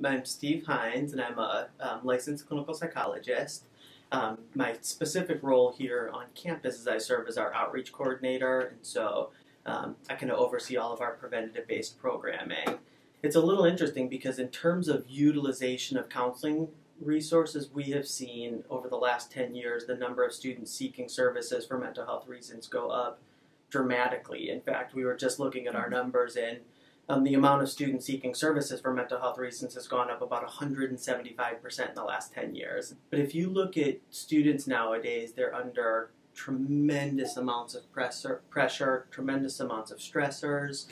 I'm Steve Hines, and I'm a licensed clinical psychologist. My specific role here on campus is I serve as our outreach coordinator, and so I kind of oversee all of our preventative-based programming. It's a little interesting because in terms of utilization of counseling resources, we have seen over the last 10 years the number of students seeking services for mental health reasons go up dramatically. In fact, we were just looking at our numbers, and the amount of students seeking services for mental health reasons has gone up about 175% in the last 10 years. But if you look at students nowadays, they're under tremendous amounts of pressure, tremendous amounts of stressors,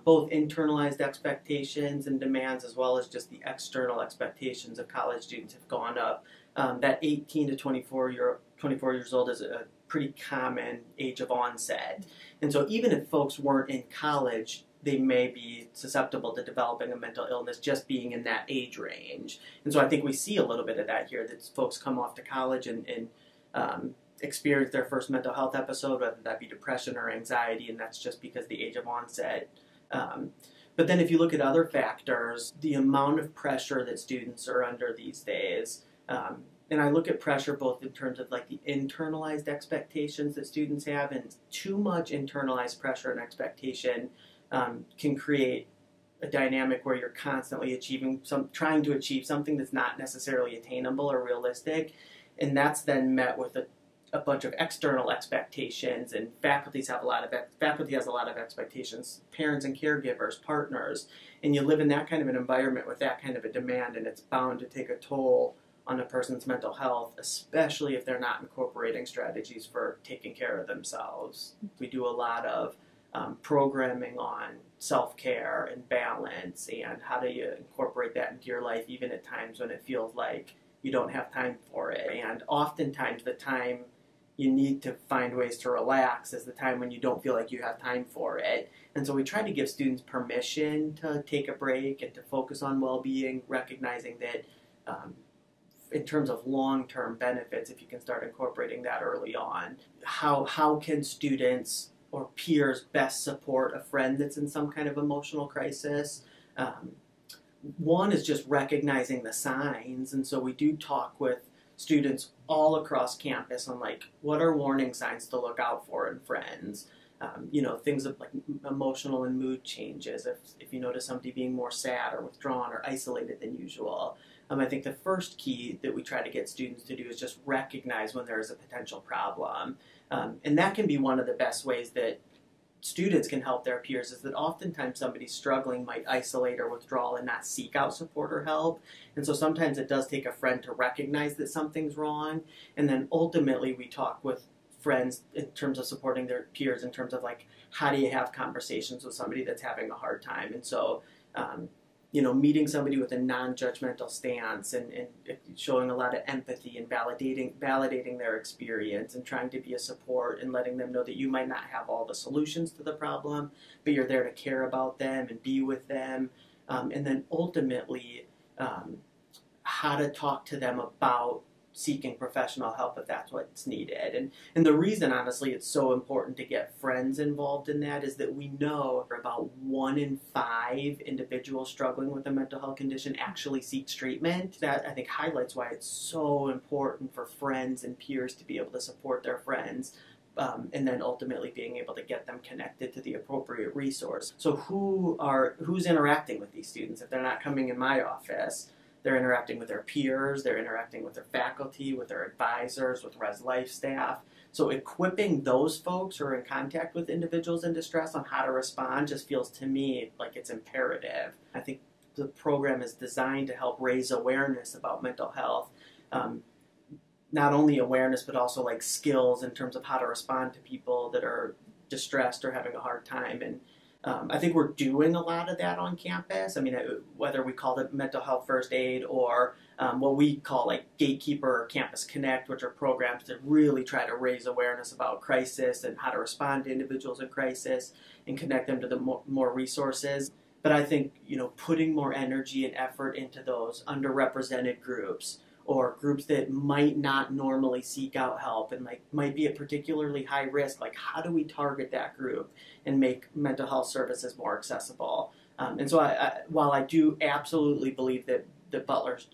both internalized expectations and demands, as well as just the external expectations of college students have gone up. That 18 to 24 years old is a pretty common age of onset. And so even if folks weren't in college, they may be susceptible to developing a mental illness just being in that age range. And so I think we see a little bit of that here, that folks come off to college and experience their first mental health episode, whether that be depression or anxiety, and that's just because the age of onset. But then if you look at other factors, the amount of pressure that students are under these days, and I look at pressure both in terms of like the internalized expectations that students have, and too much internalized pressure and expectation can create a dynamic where you're constantly trying to achieve something that's not necessarily attainable or realistic, and that's then met with a bunch of external expectations, and faculty has a lot of expectations, parents and caregivers, partners, and you live in that kind of an environment with that kind of a demand, and it's bound to take a toll on a person's mental health, especially if they're not incorporating strategies for taking care of themselves. We do a lot of programming on self-care and balance, and how do you incorporate that into your life even at times when it feels like you don't have time for it. And oftentimes the time you need to find ways to relax is the time when you don't feel like you have time for it. And so we try to give students permission to take a break and to focus on well-being, recognizing that in terms of long-term benefits, if you can start incorporating that early on, how can students or peers best support a friend that's in some kind of emotional crisis? One is just recognizing the signs, and so we do talk with students all across campus on like, what are warning signs to look out for in friends? Things like emotional and mood changes, if you notice somebody being more sad or withdrawn or isolated than usual. I think the first key that we try to get students to do is just recognize when there is a potential problem. And that can be one of the best ways that students can help their peers, is that oftentimes somebody struggling might isolate or withdraw and not seek out support or help. And so sometimes it does take a friend to recognize that something's wrong. And then ultimately we talk with friends in terms of supporting their peers, in terms of like, how do you have conversations with somebody that's having a hard time? And so, meeting somebody with a non-judgmental stance and showing a lot of empathy and validating their experience and trying to be a support and letting them know that you might not have all the solutions to the problem, but you're there to care about them and be with them. And then ultimately, how to talk to them about seeking professional help if that's what's needed. And the reason, honestly, it's so important to get friends involved in that is that we know about 1 in 5 individuals struggling with a mental health condition actually seeks treatment. That, I think, highlights why it's so important for friends and peers to be able to support their friends, and then ultimately being able to get them connected to the appropriate resource. So who's interacting with these students? If they're not coming in my office, they're interacting with their peers, they're interacting with their faculty, with their advisors, with Res Life staff. So equipping those folks who are in contact with individuals in distress on how to respond just feels to me like it's imperative. I think the program is designed to help raise awareness about mental health. Not only awareness, but also like skills in terms of how to respond to people that are distressed or having a hard time. And I think we're doing a lot of that on campus. I mean, whether we call it mental health first aid or what we call like Gatekeeper or Campus Connect, which are programs that really try to raise awareness about crisis and how to respond to individuals in crisis and connect them to the more resources. But I think, putting more energy and effort into those underrepresented groups, or groups that might not normally seek out help and might be at particularly high risk, like how do we target that group and make mental health services more accessible? And so while I do absolutely believe that Butler's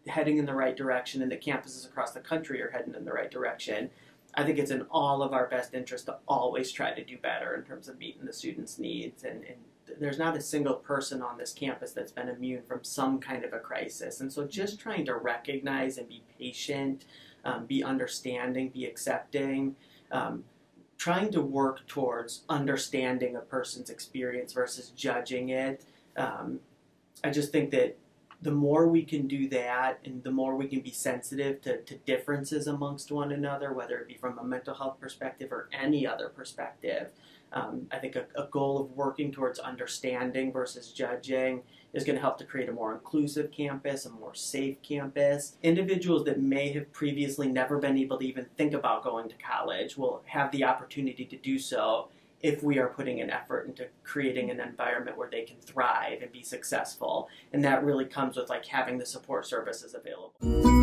heading in the right direction and that campuses across the country are heading in the right direction, I think it's in all of our best interest to always try to do better in terms of meeting the students' needs. And there's not a single person on this campus that's been immune from some kind of a crisis. And so just trying to recognize and be patient, be understanding, be accepting, trying to work towards understanding a person's experience versus judging it. I just think that the more we can do that and the more we can be sensitive to differences amongst one another, whether it be from a mental health perspective or any other perspective, I think a goal of working towards understanding versus judging is going to help to create a more inclusive campus, a more safe campus. Individuals that may have previously never been able to even think about going to college will have the opportunity to do so if we are putting an effort into creating an environment where they can thrive and be successful. And that really comes with like having the support services available.